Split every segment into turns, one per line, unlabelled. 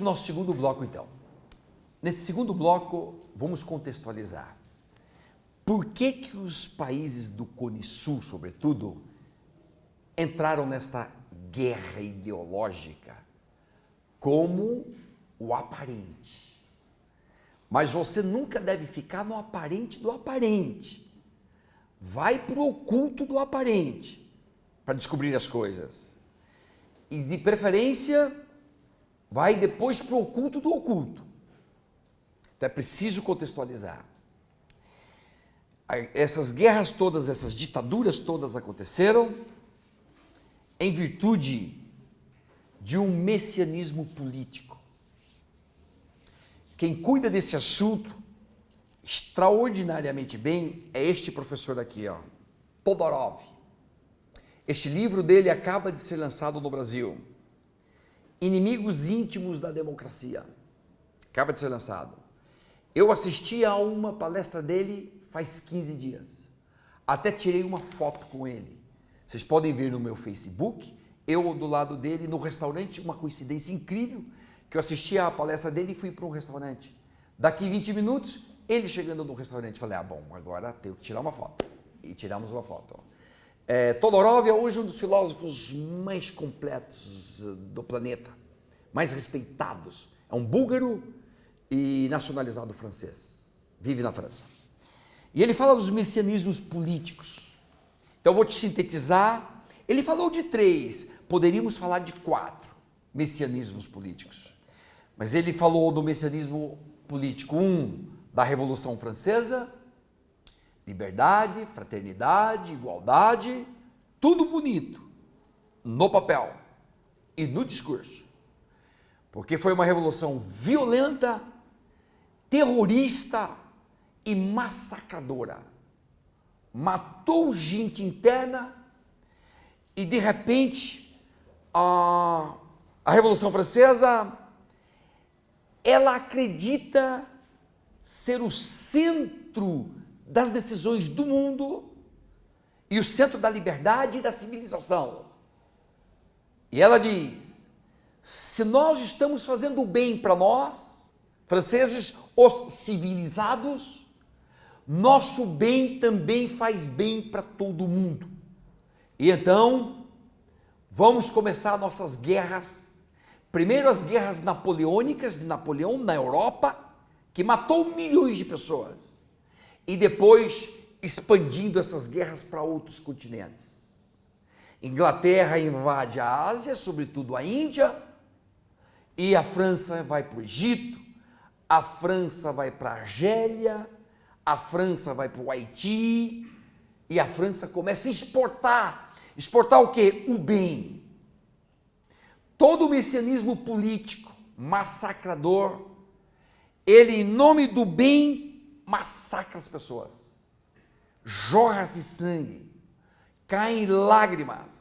para o nosso segundo bloco, então. Nesse segundo bloco, vamos contextualizar. Por que os países do Cone Sul, sobretudo, entraram nesta guerra ideológica como o aparente? Mas você nunca deve ficar no aparente do aparente. Vai para o oculto do aparente para descobrir as coisas. E, de preferência, vai depois para o oculto do oculto. Então é preciso contextualizar. Essas guerras todas, essas ditaduras todas aconteceram em virtude de um messianismo político. Quem cuida desse assunto extraordinariamente bem é este professor aqui, ó, Todorov. Este livro dele acaba de ser lançado no Brasil. Inimigos íntimos da democracia. Acaba de ser lançado. Eu assisti a uma palestra dele faz 15 dias. Até tirei uma foto com ele. Vocês podem ver no meu Facebook, eu do lado dele no restaurante, uma coincidência incrível, que eu assisti a palestra dele e fui para um restaurante. Daqui 20 minutos, ele chegando no restaurante. Falei, bom, agora tenho que tirar uma foto. E tiramos uma foto. Todorov é hoje um dos filósofos mais completos do planeta, mais respeitados. É um búlgaro e nacionalizado francês. Vive na França. E ele fala dos messianismos políticos. Então eu vou te sintetizar. Ele falou de 3, poderíamos falar de 4 messianismos políticos. Mas ele falou do messianismo político 1, da Revolução Francesa, liberdade, fraternidade, igualdade, tudo bonito, no papel e no discurso. Porque foi uma revolução violenta, terrorista e massacradora. Matou gente interna e, de repente, a Revolução Francesa, ela acredita ser o centro das decisões do mundo e o centro da liberdade e da civilização. E ela diz, se nós estamos fazendo o bem para nós, franceses, os civilizados, nosso bem também faz bem para todo mundo. E então, vamos começar nossas guerras. Primeiro as guerras napoleônicas de Napoleão na Europa, que matou milhões de pessoas. E depois expandindo essas guerras para outros continentes. Inglaterra invade a Ásia, sobretudo a Índia, e a França vai para o Egito, a França vai para a Argélia, a França vai para o Haiti, e a França começa a exportar. Exportar o quê? O bem. Todo o messianismo político, massacrador, ele, em nome do bem, massacra as pessoas. Jorra-se sangue, caem lágrimas,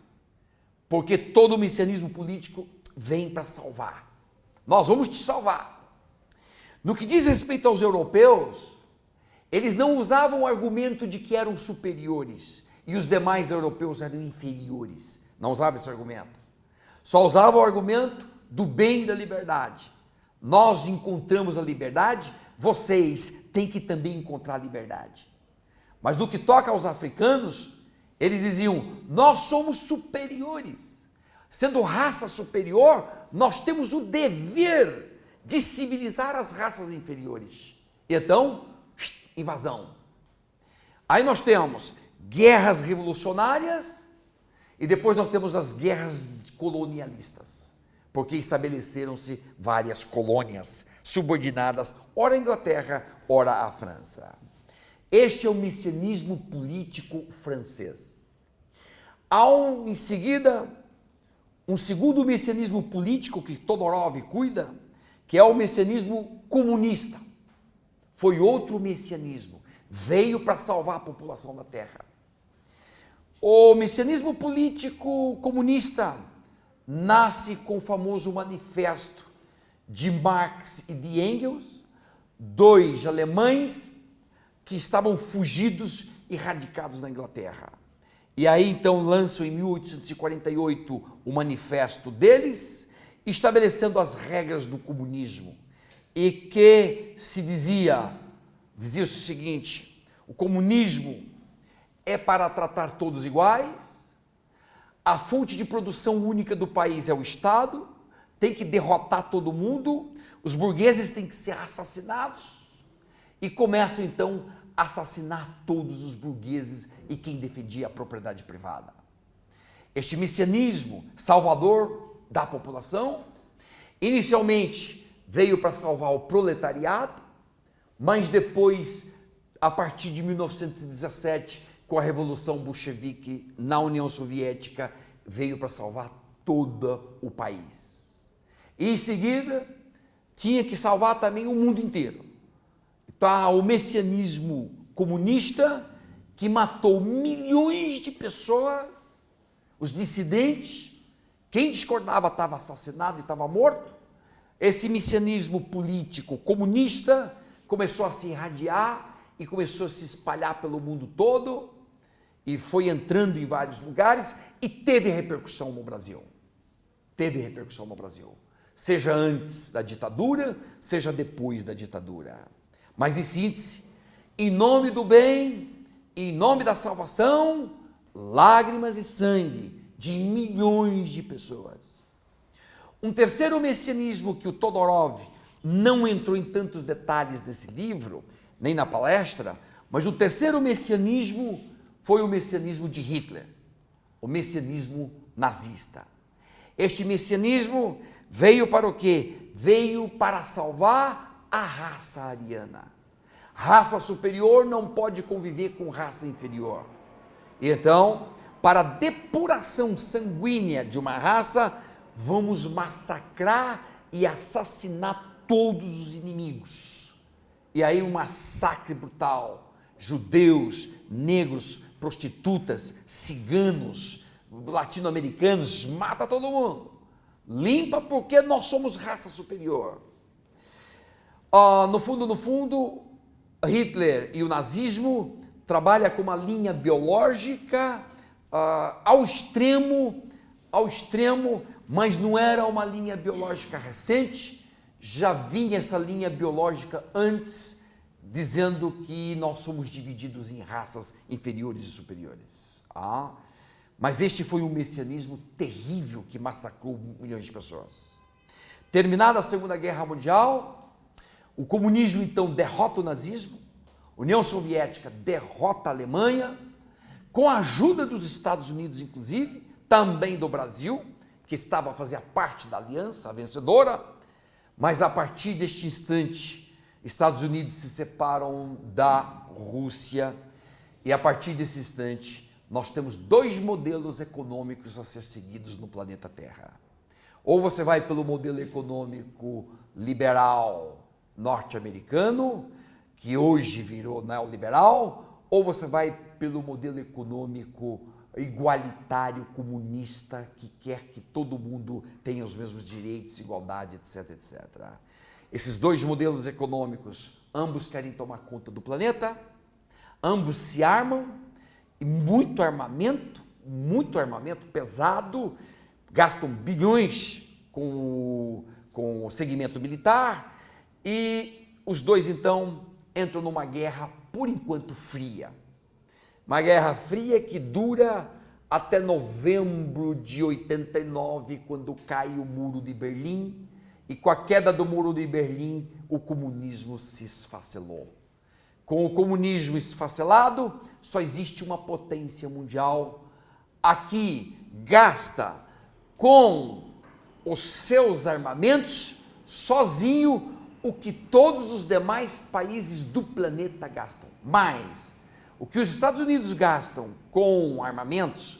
porque todo o messianismo político vem para salvar. Nós vamos te salvar. No que diz respeito aos europeus, eles não usavam o argumento de que eram superiores e os demais europeus eram inferiores. Não usavam esse argumento. Só usavam o argumento do bem e da liberdade. Nós encontramos a liberdade, vocês têm que também encontrar a liberdade. Mas no que toca aos africanos, eles diziam, nós somos superiores. Sendo raça superior, nós temos o dever de civilizar as raças inferiores. Então, invasão. Aí nós temos guerras revolucionárias e depois nós temos as guerras colonialistas, porque estabeleceram-se várias colônias subordinadas, ora à Inglaterra, ora à França. Este é o messianismo político francês. Há em seguida, um segundo messianismo político que Todorov cuida, que é o messianismo comunista. Foi outro messianismo, veio para salvar a população da Terra. O messianismo político comunista nasce com o famoso manifesto de Marx e de Engels, 2 alemães que estavam fugidos e radicados na Inglaterra. E aí então lançam em 1848 o manifesto deles estabelecendo as regras do comunismo, e que se dizia o seguinte: o comunismo é para tratar todos iguais, a fonte de produção única do país é o Estado, tem que derrotar todo mundo, os burgueses têm que ser assassinados, e começam então a assassinar todos os burgueses e quem defendia a propriedade privada. Este messianismo salvador da população, inicialmente veio para salvar o proletariado, mas depois, a partir de 1917, com a Revolução Bolchevique na União Soviética, veio para salvar todo o país. E em seguida, tinha que salvar também o mundo inteiro. Então, o messianismo comunista, que matou milhões de pessoas, os dissidentes, quem discordava estava assassinado e estava morto. Esse messianismo político comunista começou a se irradiar e começou a se espalhar pelo mundo todo e foi entrando em vários lugares e teve repercussão no Brasil. Teve repercussão no Brasil. Seja antes da ditadura, seja depois da ditadura. Mas, em síntese, em nome do bem, em nome da salvação, lágrimas e sangue de milhões de pessoas. Um terceiro messianismo que o Todorov não entrou em tantos detalhes nesse livro, nem na palestra, mas o terceiro messianismo foi o messianismo de Hitler, o messianismo nazista. Este messianismo veio para o quê? Veio para salvar a raça ariana. Raça superior não pode conviver com raça inferior. E então, para a depuração sanguínea de uma raça, vamos massacrar e assassinar todos os inimigos. E aí um massacre brutal. Judeus, negros, prostitutas, ciganos, latino-americanos, mata todo mundo. Limpa porque nós somos raça superior. No fundo, Hitler e o nazismo trabalham com uma linha biológica ao extremo, mas não era uma linha biológica recente, já vinha essa linha biológica antes, dizendo que nós somos divididos em raças inferiores e superiores. Mas este foi um messianismo terrível que massacrou milhões de pessoas. Terminada a Segunda Guerra Mundial, o comunismo então derrota o nazismo, a União Soviética derrota a Alemanha, com a ajuda dos Estados Unidos, inclusive, também do Brasil, que estava a fazer parte da aliança vencedora, mas a partir deste instante, Estados Unidos se separam da Rússia, e a partir desse instante, nós temos dois modelos econômicos a ser seguidos no planeta Terra. Ou você vai pelo modelo econômico liberal norte-americano, que hoje virou neoliberal, ou você vai pelo modelo econômico igualitário comunista, que quer que todo mundo tenha os mesmos direitos, igualdade, etc, etc. Esses dois modelos econômicos, ambos querem tomar conta do planeta, ambos se armam, e muito armamento pesado, gastam bilhões com o segmento militar, e os dois então entram numa guerra, por enquanto, fria. Uma guerra fria que dura até novembro de 89, quando cai o Muro de Berlim, e com a queda do Muro de Berlim, o comunismo se esfacelou. Com o comunismo esfacelado, só existe uma potência mundial. Aqui gasta com os seus armamentos, sozinho, o que todos os demais países do planeta gastam. Mas o que os Estados Unidos gastam com armamentos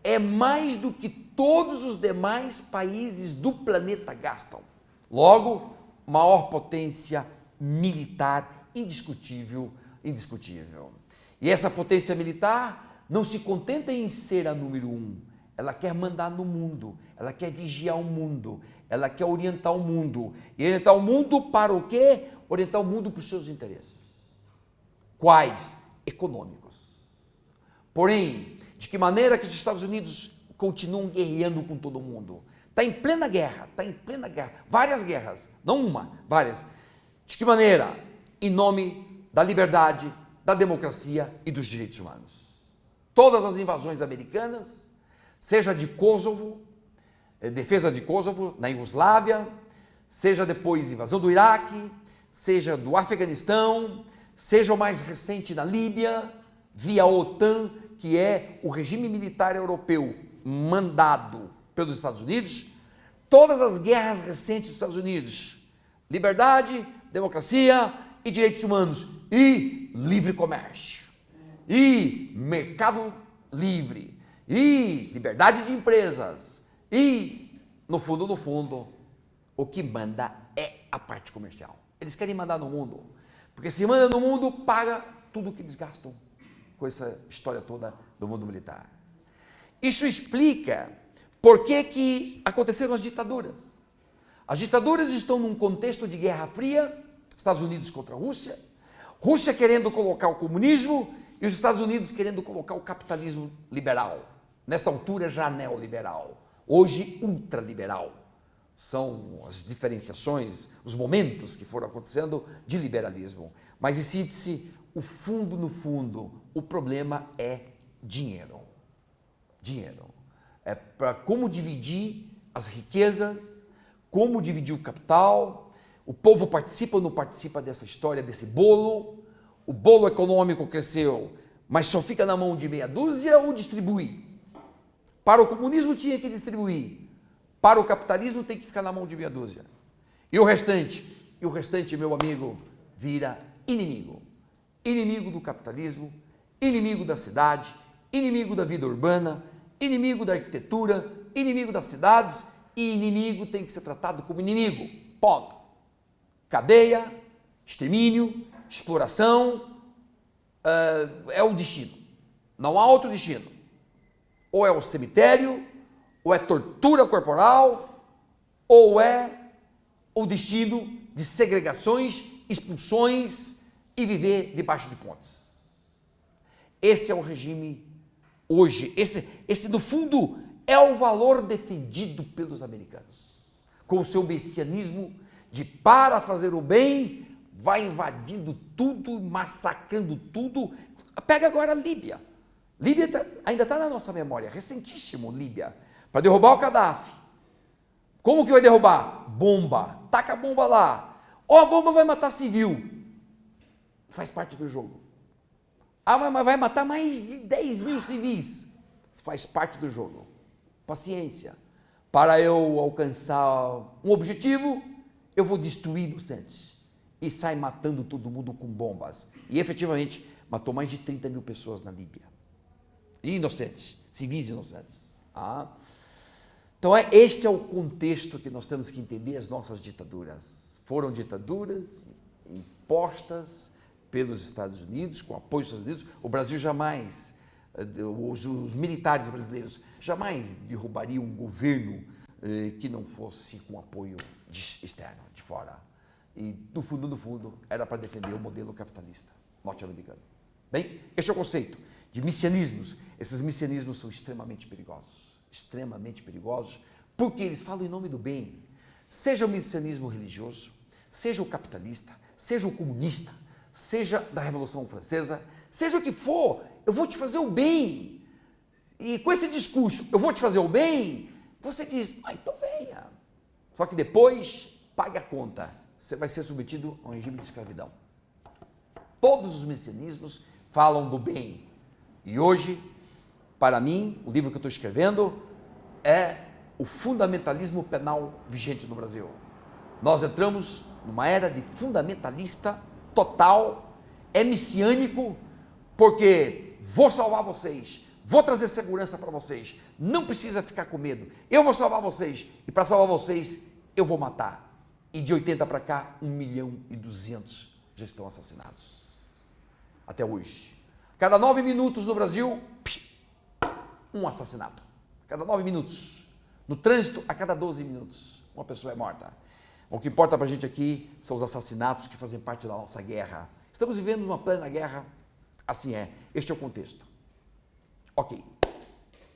é mais do que todos os demais países do planeta gastam. Logo, maior potência militar indiscutível. E essa potência militar não se contenta em ser a número um, ela quer mandar no mundo, ela quer vigiar o mundo, ela quer orientar o mundo. E orientar o mundo para o quê? Orientar o mundo para os seus interesses. Quais? Econômicos. Porém, de que maneira que os Estados Unidos continuam guerreando com todo mundo? Está em plena guerra, várias guerras, não uma, várias. De que maneira? Em nome da liberdade, da democracia e dos direitos humanos. Todas as invasões americanas, seja de Kosovo, defesa de Kosovo, na Iugoslávia, seja depois invasão do Iraque, seja do Afeganistão, seja o mais recente na Líbia, via a OTAN, que é o regime militar europeu mandado pelos Estados Unidos, todas as guerras recentes dos Estados Unidos, liberdade, democracia e direitos humanos, e livre comércio, e mercado livre, e liberdade de empresas, e, no fundo, o que manda é a parte comercial. Eles querem mandar no mundo, porque se manda no mundo, paga tudo o que eles gastam com essa história toda do mundo militar. Isso explica por que aconteceram as ditaduras. As ditaduras estão num contexto de Guerra Fria, Estados Unidos contra a Rússia, Rússia querendo colocar o comunismo e os Estados Unidos querendo colocar o capitalismo liberal. Nesta altura já neoliberal, hoje ultraliberal. São as diferenciações, os momentos que foram acontecendo de liberalismo. Mas, em síntese, no fundo, o problema é dinheiro. Dinheiro. É para como dividir as riquezas, como dividir o capital. O povo participa ou não participa dessa história, desse bolo. O bolo econômico cresceu, mas só fica na mão de meia dúzia ou distribui? Para o comunismo tinha que distribuir. Para o capitalismo tem que ficar na mão de meia dúzia. E o restante, meu amigo, vira inimigo. Inimigo do capitalismo, inimigo da cidade, inimigo da vida urbana, inimigo da arquitetura, inimigo das cidades, e inimigo tem que ser tratado como inimigo. Ponto. Cadeia, extermínio, exploração, é o destino. Não há outro destino. Ou é o cemitério, ou é tortura corporal, ou é o destino de segregações, expulsões e viver debaixo de pontes. Esse é o regime hoje. Esse no fundo, é o valor defendido pelos americanos. Com o seu messianismo de para fazer o bem, vai invadindo tudo, massacrando tudo. Pega agora a Líbia. Líbia ainda está na nossa memória, recentíssimo Líbia. Para derrubar o Gaddafi. Como que vai derrubar? Bomba. Taca a bomba lá. Ou a bomba vai matar civil. Faz parte do jogo. Ah, mas vai matar mais de 10 mil civis. Faz parte do jogo. Paciência. Para eu alcançar um objetivo, eu vou destruir inocentes. E sai matando todo mundo com bombas. E efetivamente matou mais de 30 mil pessoas na Líbia. Inocentes. Civis inocentes. Então este é o contexto que nós temos que entender as nossas ditaduras. Foram ditaduras impostas pelos Estados Unidos, com apoio dos Estados Unidos. O Brasil jamais, os militares brasileiros jamais derrubariam um governo que não fosse com apoio externo, de fora. E no fundo, era para defender o modelo capitalista norte-americano. Bem, este é o conceito de messianismos. Esses messianismos são extremamente perigosos, porque eles falam em nome do bem. Seja o messianismo religioso, seja o capitalista, seja o comunista, seja da Revolução Francesa, seja o que for, eu vou te fazer o bem. E com esse discurso, eu vou te fazer o bem, você diz, então venha. Só que depois, pague a conta. Você vai ser submetido a um regime de escravidão. Todos os messianismos falam do bem. E hoje, para mim, o livro que eu estou escrevendo é o fundamentalismo penal vigente no Brasil. Nós entramos numa era de fundamentalista total, é messiânico, porque vou salvar vocês, vou trazer segurança para vocês, não precisa ficar com medo, eu vou salvar vocês, e para salvar vocês, eu vou matar. E de 80 para cá, 1.200.000 já estão assassinados. Até hoje. Cada 9 minutos no Brasil, um assassinato. Cada 9 minutos. No trânsito, a cada 12 minutos, uma pessoa é morta. O que importa para a gente aqui são os assassinatos que fazem parte da nossa guerra. Estamos vivendo uma plena guerra, assim é. Este é o contexto. Ok.